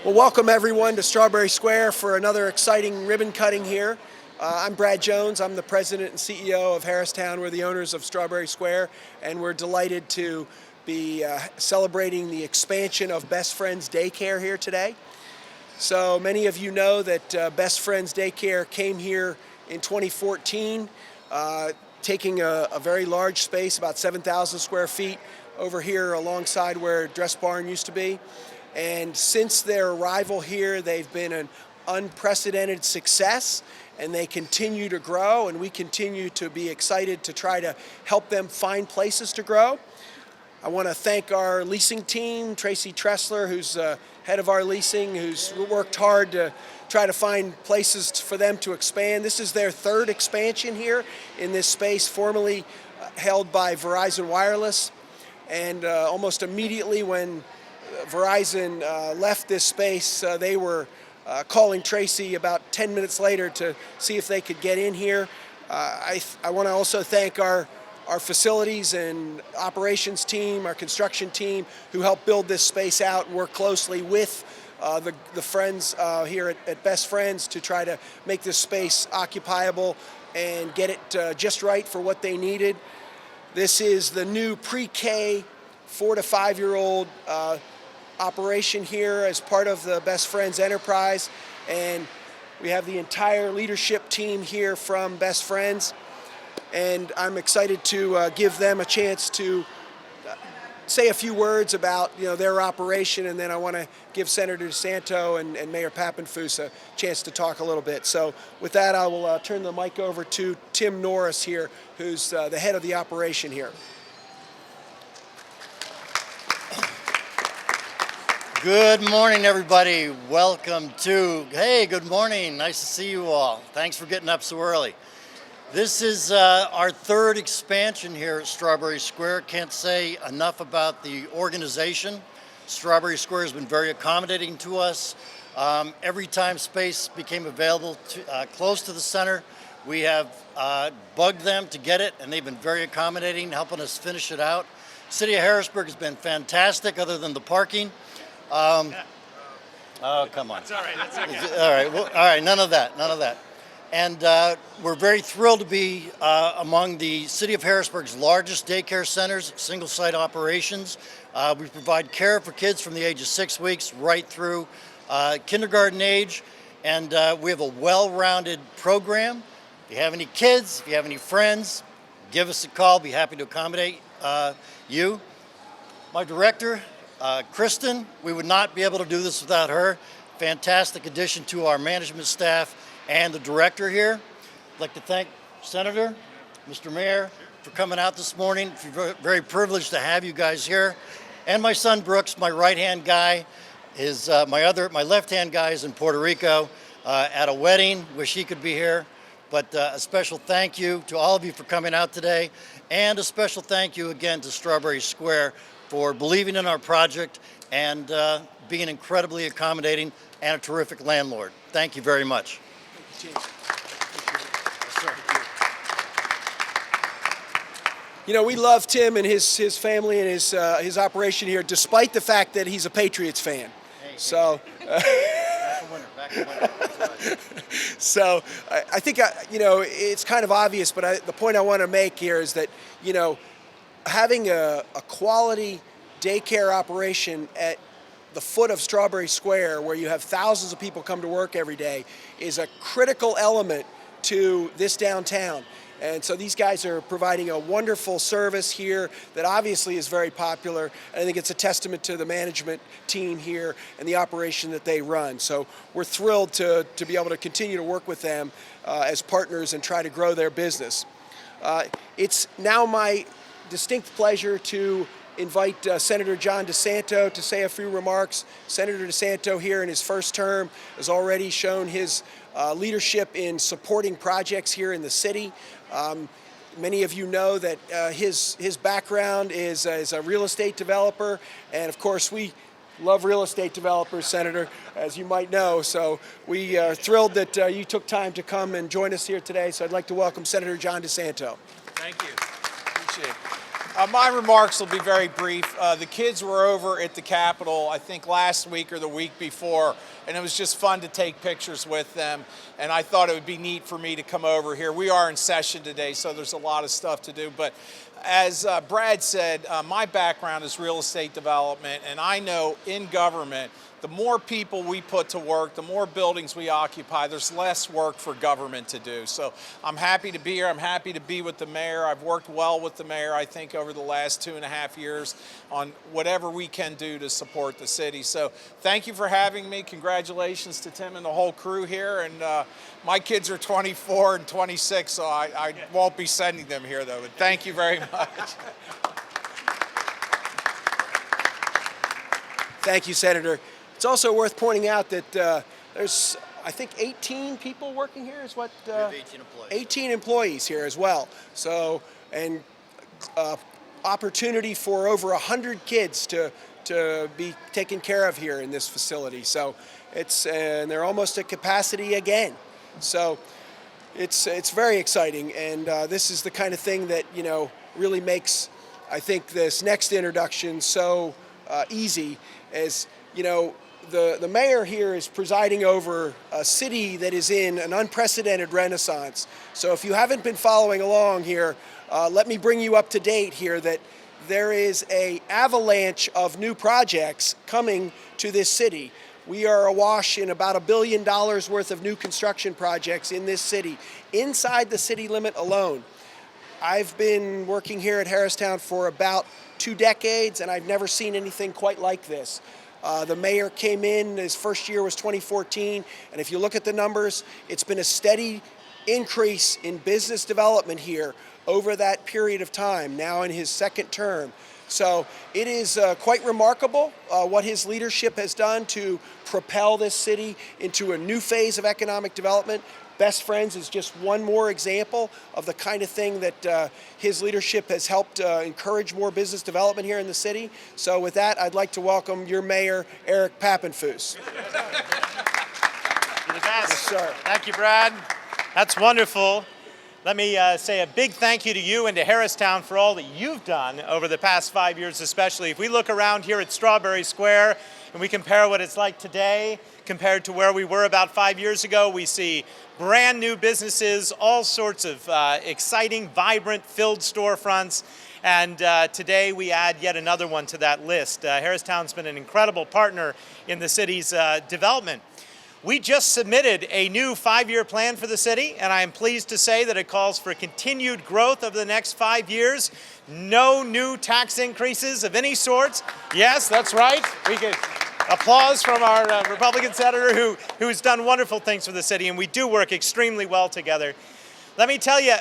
Well, welcome everyone to Strawberry Square for another exciting ribbon cutting here. I'm Brad Jones. I'm the president and CEO of Harristown. We're the owners of Strawberry Square, and we're delighted to be celebrating the expansion of Best Friends Daycare here today. So many of you know that Best Friends Daycare came here in 2014, taking a very large space, about 7,000 square feet, over here alongside where Dress Barn used to be. And since their arrival here, they've been an unprecedented success, and they continue to grow, and we continue to be excited to try to help them find places to grow. I want to thank our leasing team, Tracy Tressler, who's head of our leasing, who's worked hard to try to find places for them to expand. This is their third expansion here in this space, formerly held by Verizon Wireless. And almost immediately when Verizon left this space, they were calling Tracy about 10 minutes later to see if they could get in here. I want to also thank our facilities and operations team, our construction team, who helped build this space out and work closely with the friends here at Best Friends to try to make this space occupiable and get it just right for what they needed. This is the new pre-K 4 to 5-year-old operation here as part of the Best Friends enterprise, and we have the entire leadership team here from Best Friends, and I'm excited to give them a chance to say a few words about their operation, and then I want to give Senator DeSanto and Mayor Pappenfuss a chance to talk a little bit. So with that, I will turn the mic over to Tim Norris here, who's the head of the operation here. Good morning, everybody. Welcome to, hey, good morning. Nice to see you all. Thanks for getting up so early. This is our third expansion here at Strawberry Square. Can't say enough about the organization. Strawberry Square has been very accommodating to us. Every time space became available close to the center, we have bugged them to get it, and they've been very accommodating, helping us finish it out. City of Harrisburg has been fantastic, other than the parking. Oh, come on. That's all right. That's okay. All right. Well, all right. None of that. And we're very thrilled to be among the City of Harrisburg's largest daycare centers, single-site operations. We provide care for kids from the age of 6 weeks right through kindergarten age, and we have a well-rounded program. If you have any kids, if you have any friends, give us a call. Be happy to accommodate you. My director, Kristen, we would not be able to do this without her. Fantastic addition to our management staff and the director here. I'd like to thank Senator, Mr. Mayor, for coming out this morning. We're very privileged to have you guys here. And my son Brooks, my right-hand guy, is my left-hand guy is in Puerto Rico at a wedding. Wish he could be here. But a special thank you to all of you for coming out today, and a special thank you again to Strawberry Square for believing in our project and being incredibly accommodating and a terrific landlord. Thank you very much. Thank you, Tim. We love Tim and his family and his operation here, despite the fact that he's a Patriots fan. So. Back to winter. So I think it's kind of obvious, but the point I want to make here is that having a quality daycare operation at the foot of Strawberry Square, where you have thousands of people come to work every day, is a critical element to this downtown. And so these guys are providing a wonderful service here that obviously is very popular. And I think it's a testament to the management team here and the operation that they run. So we're thrilled to be able to continue to work with them as partners and try to grow their business. It's now my distinct pleasure to invite Senator John DeSanto to say a few remarks. Senator DeSanto here in his first term has already shown his leadership in supporting projects here in the city. Many of you know that his background is as a real estate developer, and of course we love real estate developers, Senator, as you might know. So we are thrilled that you took time to come and join us here today. So I'd like to welcome Senator John DeSanto. Thank you. Appreciate it. My remarks will be very brief. The kids were over at the Capitol, I think last week or the week before, and it was just fun to take pictures with them. And I thought it would be neat for me to come over here. We are in session today, so there's a lot of stuff to do. But as Brad said, my background is real estate development, and I know in government, the more people we put to work, the more buildings we occupy, there's less work for government to do. So I'm happy to be here. I'm happy to be with the mayor. I've worked well with the mayor, I think, over the last 2.5 years on whatever we can do to support the city. So thank you for having me. Congratulations to Tim and the whole crew here. And my kids are 24 and 26, so I won't be sending them here, though. But thank you very much. Thank you, Senator. It's also worth pointing out that there's, I think, 18 people working here is what? We have 18 employees. 18 employees here as well. So, and opportunity for over 100 kids to be taken care of here in this facility. So it's, and they're almost at capacity again. So it's very exciting. And this is the kind of thing that, you know, really makes, I think, this next introduction so easy. As, you know, the mayor here is presiding over a city that is in an unprecedented renaissance. So if you haven't been following along here, let me bring you up to date here that there is an avalanche of new projects coming to this city. We are awash in about $1 billion worth of new construction projects in this city, inside the city limit alone. I've been working here at Harristown for about 2 decades, and I've never seen anything quite like this. The mayor came in, his first year was 2014, and if you look at the numbers, it's been a steady increase in business development here over that period of time, now in his second term. So it is quite remarkable what his leadership has done to propel this city into a new phase of economic development. Best Friends is just one more example of the kind of thing that his leadership has helped encourage more business development here in the city. So with that, I'd like to welcome your mayor, Eric Pappenfuss. You're the best. Yes, sir. Thank you, Brad. That's wonderful. Let me say a big thank you to you and to Harristown for all that you've done over the past 5 years especially. If we look around here at Strawberry Square and we compare what it's like today compared to where we were about 5 years ago, we see brand new businesses, all sorts of exciting, vibrant, filled storefronts. And today we add yet another one to that list. Harristown's been an incredible partner in the city's development. We just submitted a new 5-year plan for the city, and I am pleased to say that it calls for continued growth over the next 5 years. No new tax increases of any sort. Yes, that's right. We could applause from our Republican senator who's done wonderful things for the city, and we do work extremely well together. Let me tell you,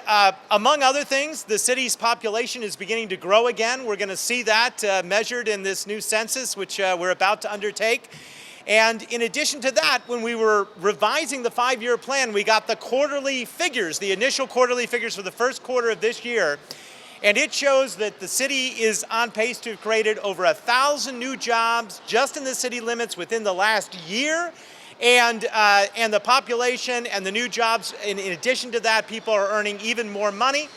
among other things, the city's population is beginning to grow again. We're going to see that measured in this new census, which we're about to undertake. And in addition to that, when we were revising the 5-year plan, we got the quarterly figures, the initial quarterly figures for the first quarter of this year. And it shows that the city is on pace to have created over 1,000 new jobs just in the city limits within the last year. And the population and the new jobs, in addition to that, people are earning even more money.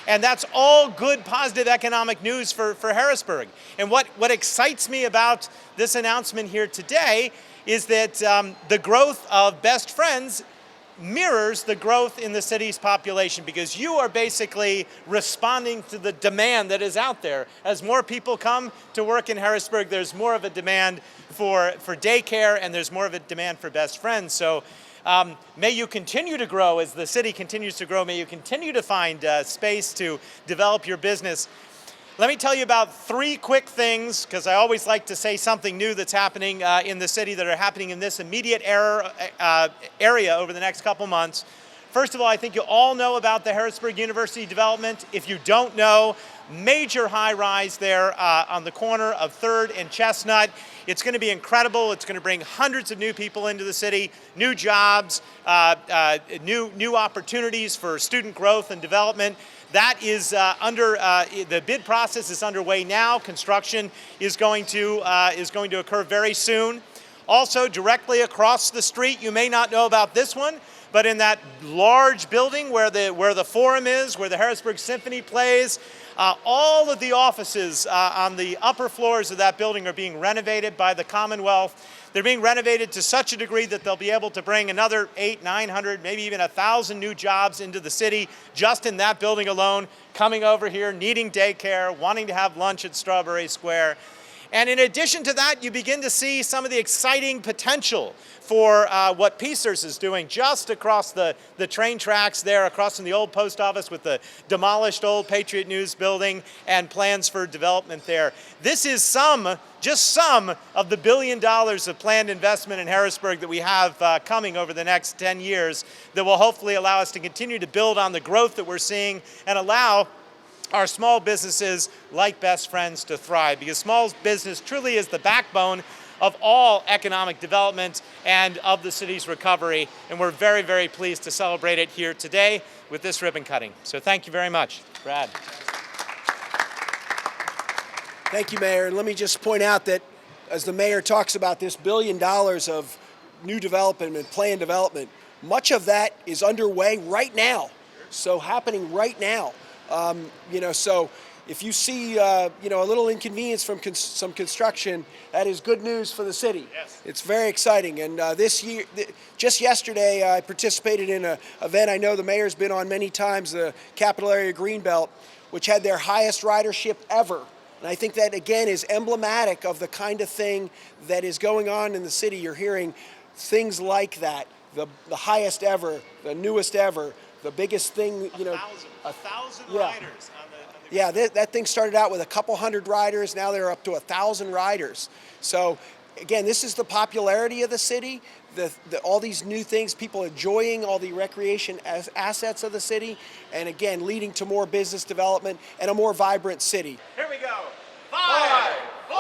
And that's all good, positive economic news for Harrisburg. And what excites me about this announcement here today is that the growth of Best Friends mirrors the growth in the city's population, because you are basically responding to the demand that is out there. As more people come to work in Harrisburg, there's more of a demand for daycare, and there's more of a demand for Best Friends. So may you continue to grow as the city continues to grow. May you continue to find space to develop your business. Let me tell you about 3 quick things, because I always like to say something new that's happening in the city, that are happening in this immediate area over the next couple months. First of all, I think you all know about the Harrisburg University development. If you don't know, major high-rise there on the corner of 3rd and Chestnut. It's going to be incredible. It's going to bring hundreds of new people into the city, new jobs, new opportunities for student growth and development. That is the bid process is underway now. Construction is going to occur very soon. Also, directly across the street, you may not know about this one, but in that large building where the forum is, where the Harrisburg Symphony plays. All of the offices on the upper floors of that building are being renovated by the Commonwealth. They're being renovated to such a degree that they'll be able to bring another 800, 900, maybe even 1,000 new jobs into the city just in that building alone, coming over here, needing daycare, wanting to have lunch at Strawberry Square. And in addition to that, you begin to see some of the exciting potential for what Piecers is doing just across the train tracks there, across from the old post office with the demolished old Patriot News building and plans for development there. This is just some of the $1 billion of planned investment in Harrisburg that we have coming over the next 10 years that will hopefully allow us to continue to build on the growth that we're seeing and allow our small businesses like Best Friends to thrive, because small business truly is the backbone of all economic development and of the city's recovery. And we're very, very pleased to celebrate it here today with this ribbon cutting. So thank you very much. Brad. Thank you, Mayor. And let me just point out that as the mayor talks about this $1 billion of new development and planned development, much of that is underway right now. So happening right now. So if you see, a little inconvenience from some construction, that is good news for the city. Yes. It's very exciting. And this year, just yesterday, I participated in an event I know the mayor's been on many times, the Capital Area Greenbelt, which had their highest ridership ever. And I think that, again, is emblematic of the kind of thing that is going on in the city. You're hearing things like that, the highest ever, the newest ever, the biggest thing, 1,000 yeah. riders on the Yeah, that thing started out with a couple hundred riders. Now they're up to 1,000 riders. So again, this is the popularity of the city, all these new things, people enjoying all the recreation assets of the city, and again, leading to more business development and a more vibrant city. Here we go. 5, 4,